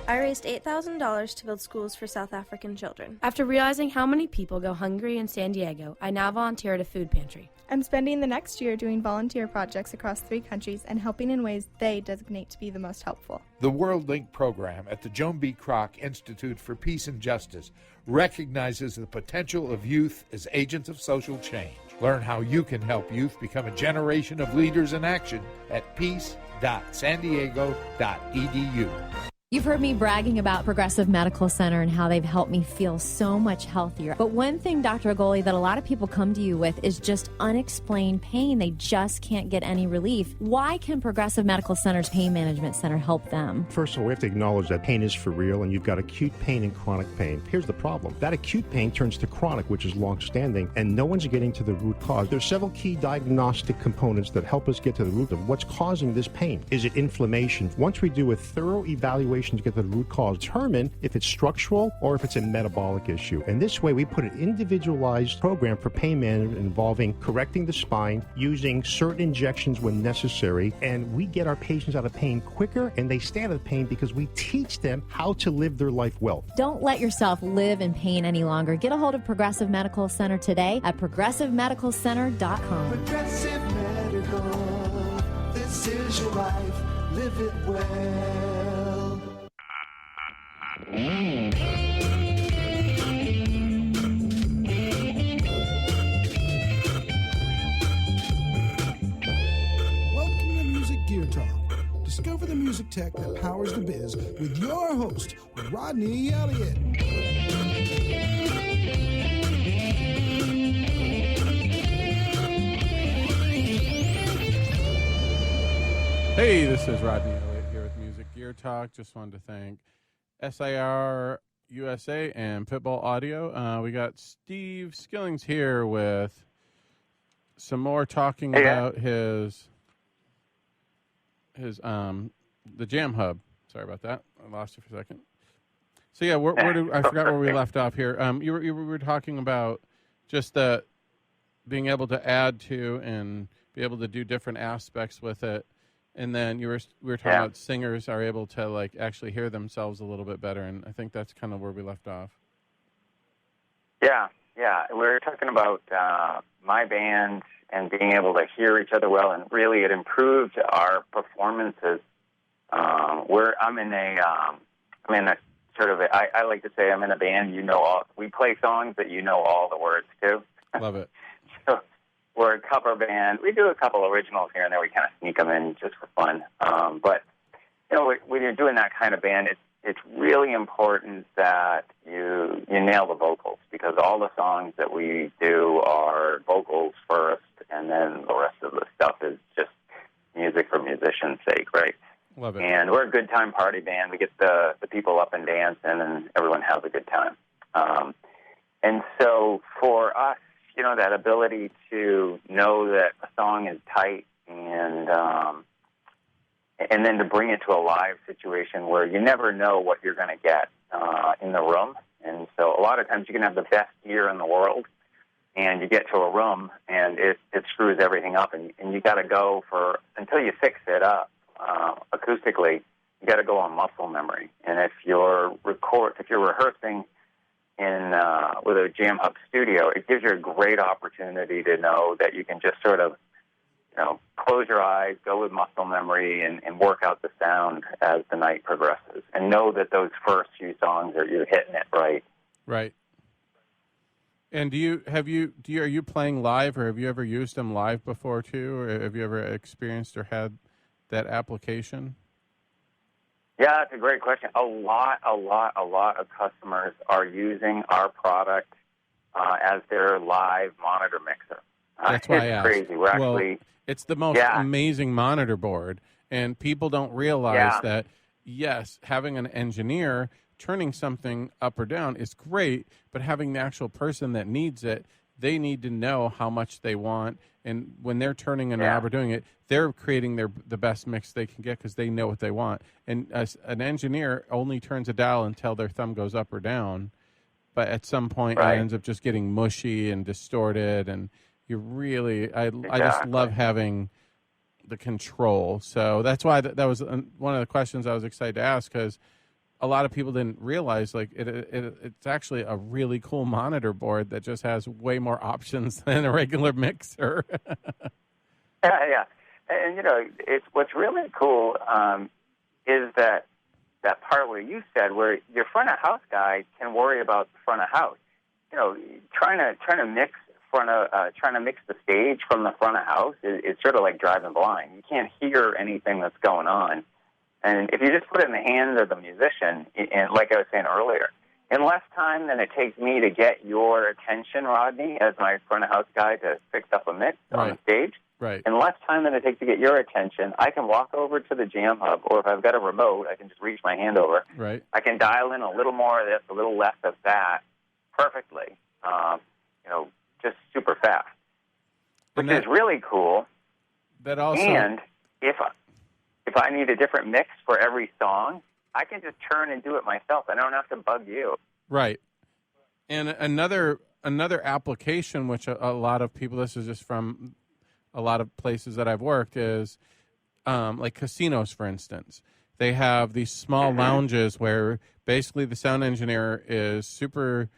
I raised $8,000 to build schools for South African children. After realizing how many people go hungry in San Diego, I now volunteer at a food pantry. I'm spending the next year doing volunteer projects across 3 countries and helping in ways they designate to be the most helpful. The World Link program at the Joan B. Kroc Institute for Peace and Justice recognizes the potential of youth as agents of social change. Learn how you can help youth become a generation of leaders in action at peace.sandiego.edu. You've heard me bragging about Progressive Medical Center and how they've helped me feel so much healthier. But one thing, Dr. Agoli, that a lot of people come to you with is just unexplained pain. They just can't get any relief. Why can Progressive Medical Center's Pain Management Center help them? First of all, we have to acknowledge that pain is for real, and you've got acute pain and chronic pain. Here's the problem. That acute pain turns to chronic, which is long-standing, and no one's getting to the root cause. There's several key diagnostic components that help us get to the root of what's causing this pain. Is it inflammation? Once we do a thorough evaluation to get to the root cause, determine if it's structural or if it's a metabolic issue. And this way, we put an individualized program for pain management involving correcting the spine, using certain injections when necessary, and we get our patients out of pain quicker, and they stay out of pain because we teach them how to live their life well. Don't let yourself live in pain any longer. Get a hold of Progressive Medical Center today at progressivemedicalcenter.com. Progressive Medical, this is your life, live it well. Welcome to Music Gear Talk. Discover the music tech that powers the biz with your host, Rodney Elliott. Hey, this is Rodney Elliott here with Music Gear Talk. Just wanted to thank SIR USA and Pitbull Audio. We got Steve Skillings here with some more talking about his the JamHub. Sorry about that. I lost you for a second. So yeah, I forgot where we left off here. You were talking about just being able to add to and be able to do different aspects with it. And then we were talking about singers are able to like actually hear themselves a little bit better, and I think that's kind of where we left off. Yeah. We were talking about my band and being able to hear each other well, and really it improved our performances. I'm in a sort of I like to say I'm in a band. We play songs that you know all the words to. Love it. So, we're a cover band. We do a couple originals here and there. We kind of sneak them in just for fun. But when you're doing that kind of band, it's really important that you nail the vocals, because all the songs that we do are vocals first, and then the rest of the stuff is just music for musicians' sake, right? Love it. And we're a good time party band. We get the people up and dancing, and everyone has a good time. And so for us, that ability to know that a song is tight, and then to bring it to a live situation where you never know what you're going to get in the room. And so a lot of times you can have the best gear in the world, and you get to a room, and it screws everything up, and you got to go until you fix it up acoustically, you got to go on muscle memory. And if you're rehearsing with a JamHub studio, it gives you a great opportunity to know that you can just sort of, close your eyes, go with muscle memory, and work out the sound as the night progresses, and know that those first few songs you're hitting it right. Right. And are you playing live, or have you ever used them live before too, or have you ever experienced or had that application? Yeah, that's a great question. A lot of customers are using our product as their live monitor mixer. That's why I asked. It's crazy. It's the most amazing monitor board, and people don't realize that, yes, having an engineer turning something up or down is great, but having the actual person that needs it, they need to know how much they want, and when they're turning a knob or doing it, they're creating the best mix they can get because they know what they want. And an engineer only turns a dial until their thumb goes up or down, but at some point it ends up just getting mushy and distorted, and I just love having the control. So that's why that was one of the questions I was excited to ask, because a lot of people didn't realize it's actually a really cool monitor board that just has way more options than a regular mixer. Yeah. And it's what's really cool is that part where you said where your front of house guy can worry about the front of house. Trying to mix the stage from the front of house is sort of like driving blind. You can't hear anything that's going on. And if you just put it in the hands of the musician, and like I was saying earlier, in less time than it takes me to get your attention, Rodney, as my front of house guy to fix up a mix on the stage, in less time than it takes to get your attention, I can walk over to the JamHub, or if I've got a remote, I can just reach my hand over. Right. I can dial in a little more of this, a little less of that, perfectly. Just super fast, which is really cool. That also, and if I need a different mix for every song, I can just turn and do it myself. I don't have to bug you. Right. And another application, which a lot of people, this is just from a lot of places that I've worked, is like casinos, for instance. They have these small lounges where basically the sound engineer is super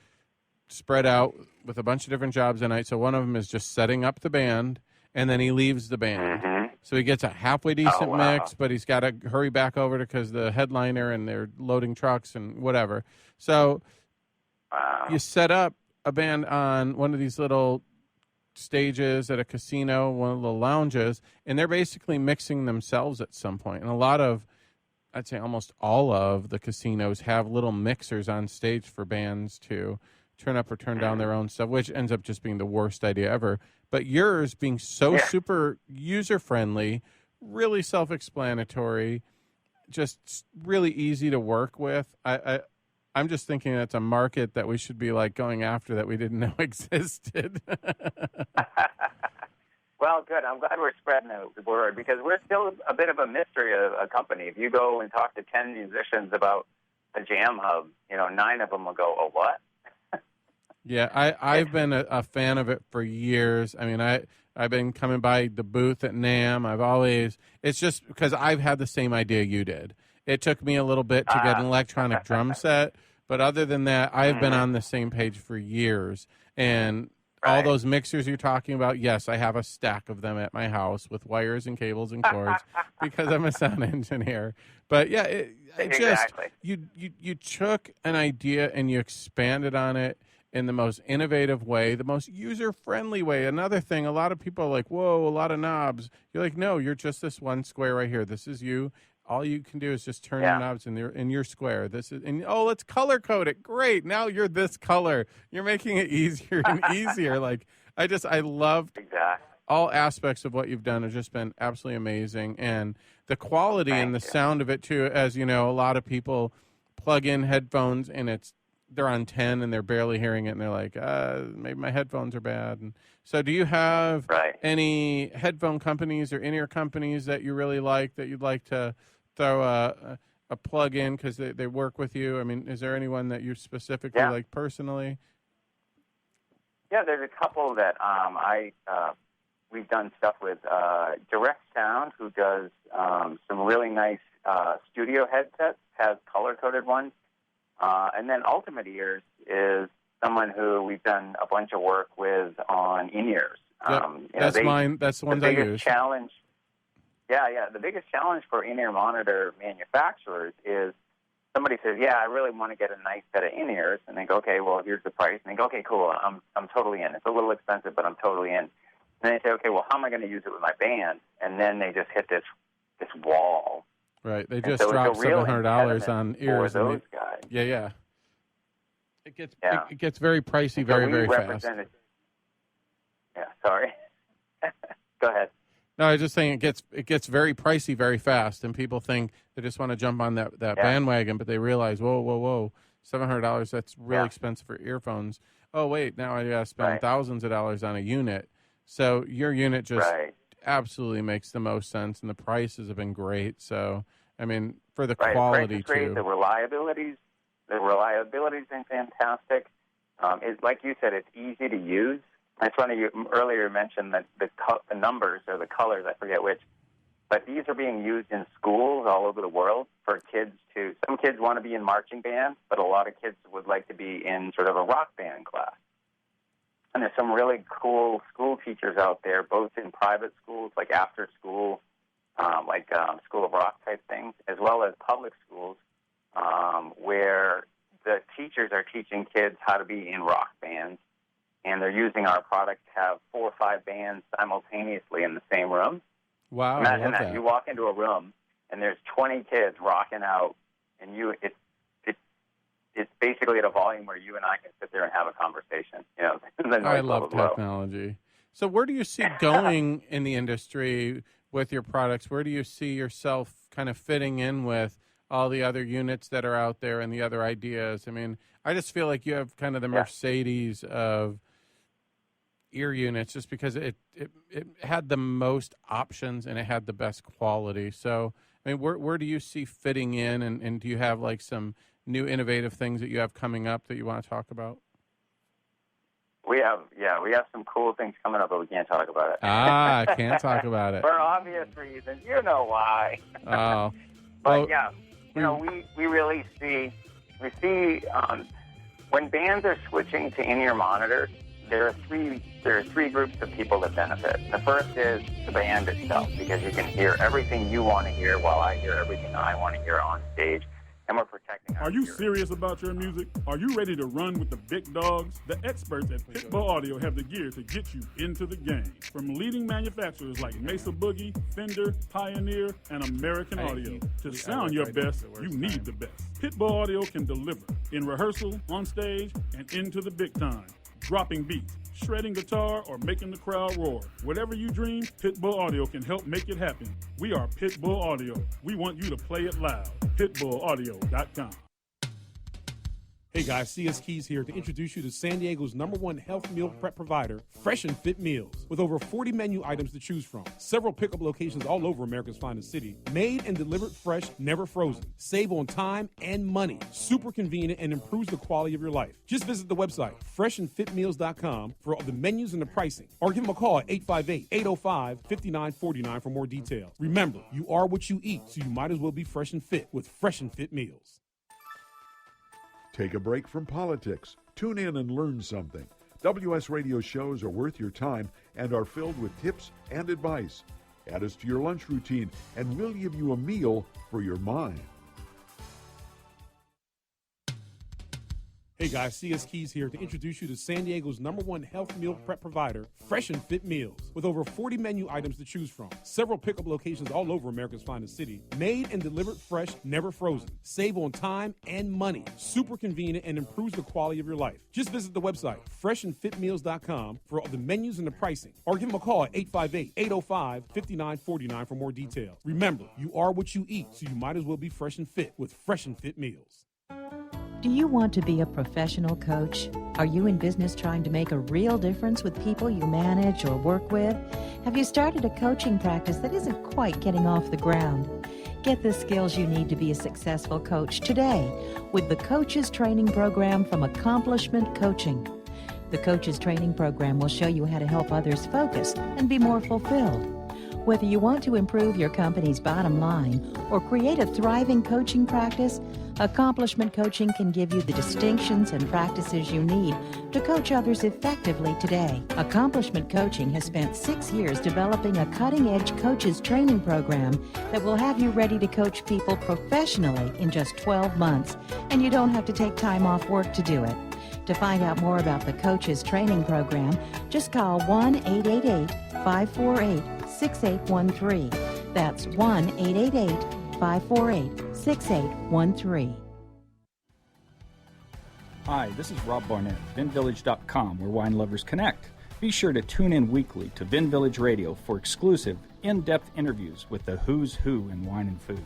spread out with a bunch of different jobs a night. So one of them is just setting up the band, and then he leaves the band. So he gets a halfway decent mix, but he's got to hurry back over because the headliner and they're loading trucks and whatever. So you set up a band on one of these little stages at a casino, one of the little lounges, and they're basically mixing themselves at some point. And a lot of, I'd say almost all of the casinos have little mixers on stage for bands to turn up or turn down their own stuff, which ends up just being the worst idea ever. But yours being so super user-friendly, really self-explanatory, just really easy to work with. I'm just thinking that's a market that we should be like going after that we didn't know existed. Well, good. I'm glad we're spreading the word because we're still a bit of a mystery of a company. If you go and talk to 10 musicians about a JamHub, 9 of them will go, "Oh, what?" Yeah, I've been a fan of it for years. I mean, I've been coming by the booth at NAMM. It's just because I've had the same idea you did. It took me a little bit to get an electronic drum set, but other than that, I've been on the same page for years. And all those mixers you're talking about, yes, I have a stack of them at my house with wires and cables and cords because I'm a sound engineer. But yeah, it just you took an idea and you expanded on it in the most innovative way, the most user-friendly way. Another thing, a lot of people are like, whoa, a lot of knobs. You're like, no, you're just this one square right here. This is you. All you can do is just turn the knobs in your square. Let's color code it. Great. Now you're this color. You're making it easier and easier. I love all aspects of what you've done. Have just been absolutely amazing. And the quality and the sound of it too, as you know, a lot of people plug in headphones and they're on 10 and they're barely hearing it and they're like, maybe my headphones are bad. And so do you have any headphone companies or in-ear companies that you really like that you'd like to throw a plug in because they work with you? I mean, is there anyone that you specifically like personally? Yeah, there's a couple that we've done stuff with. Direct Sound, who does some really nice studio headsets, has color-coded ones. And then Ultimate Ears is someone who we've done a bunch of work with on in-ears. That's mine. That's the ones I use. The biggest challenge for in-ear monitor manufacturers is somebody says, I really want to get a nice set of in-ears. And they go, okay, well, here's the price. And they go, okay, cool, I'm totally in. It's a little expensive, but I'm totally in. And they say, okay, well, how am I going to use it with my band? And then they just hit this wall. Right, they just dropped $700 on ears. For those guys. Yeah. It gets very pricey, very, very fast. Yeah, sorry. Go ahead. No, I was just saying it gets very pricey very fast, and people think they just want to jump on that bandwagon, but they realize, whoa, $700, that's really expensive for earphones. Oh, wait, now I got to spend thousands of dollars on a unit. So your unit just absolutely makes the most sense, and the prices have been great. So, I mean, for the quality too. The reliability's been fantastic. Like you said, it's easy to use. It's funny, you earlier mentioned that the numbers or the colors, I forget which, but these are being used in schools all over the world for kids to. Some kids want to be in marching band, but a lot of kids would like to be in sort of a rock band class. And there's some really cool school teachers out there, both in private schools, like after school, School of Rock type things, as well as public schools, where the teachers are teaching kids how to be in rock bands, and they're using our product to have 4 or 5 bands simultaneously in the same room. Wow! Imagine that. You walk into a room, and there's 20 kids rocking out, and it's basically at a volume where you and I can sit there and have a conversation. You know, the noise I love level's technology. low. So where do you see going in the industry with your products? Where do you see yourself kind of fitting in with all the other units that are out there and the other ideas? I mean, I just feel like you have kind of the Mercedes of ear units, just because it had the most options and it had the best quality. So, I mean, where do you see fitting in, and do you have like some new innovative things that you have coming up that you want to talk about? We have some cool things coming up, but we can't talk about it. I can't talk about it. For obvious reasons. You know why. Oh. But you know, we really see when bands are switching to in-ear monitors, there are three groups of people that benefit. The first is the band itself, because you can hear everything you want to hear while I hear everything I want to hear on stage. And we're protecting our Are you serious about your music? Are you ready to run with the big dogs? The experts at Pitbull Audio have the gear to get you into the game. From leading manufacturers like Mesa Boogie, Fender, Pioneer, and American Audio. To sound your best, you need the best. Pitbull Audio can deliver in rehearsal, on stage, and into the big time. Dropping beats, shredding guitar, or making the crowd roar. Whatever you dream, Pitbull Audio can help make it happen. We are Pitbull Audio. We want you to play it loud. PitbullAudio.com. Hey guys, CS Keys here to introduce you to San Diego's #1 health meal prep provider, Fresh and Fit Meals. With over 40 menu items to choose from, several pickup locations all over America's finest city, made and delivered fresh, never frozen. Save on time and money. Super convenient and improves the quality of your life. Just visit the website, freshandfitmeals.com, for all the menus and the pricing. Or give them a call at 858-805-5949 for more details. Remember, you are what you eat, so you might as well be fresh and fit with Fresh and Fit Meals. Take a break from politics. Tune in and learn something. WS Radio shows are worth your time and are filled with tips and advice. Add us to your lunch routine, and we'll give you a meal for your mind. Hey guys, CS Keys here to introduce you to San Diego's #1 health meal prep provider, Fresh and Fit Meals. With over 40 menu items to choose from, several pickup locations all over America's finest city, made and delivered fresh, never frozen. Save on time and money. Super convenient and improves the quality of your life. Just visit the website, freshandfitmeals.com, for all the menus and the pricing. Or give them a call at 858-805-5949 for more details. Remember, you are what you eat, so you might as well be fresh and fit with Fresh and Fit Meals. Do you want to be a professional coach? Are you in business trying to make a real difference with people you manage or work with? Have you started a coaching practice that isn't quite getting off the ground? Get the skills you need to be a successful coach today with the Coaches Training Program from Accomplishment Coaching. The Coaches Training Program will show you how to help others focus and be more fulfilled. Whether you want to improve your company's bottom line or create a thriving coaching practice, Accomplishment Coaching can give you the distinctions and practices you need to coach others effectively today. Accomplishment Coaching has spent 6 years developing a cutting-edge coaches training program that will have you ready to coach people professionally in just 12 months, and you don't have to take time off work to do it. To find out more about the Coaches Training Program, just call 1-888-548-6813. That's 1-888-548-6813. Hi, this is Rob Barnett, VinVillage.com, where wine lovers connect. Be sure to tune in weekly to Vin Village Radio for exclusive, in-depth interviews with the who's who in wine and food.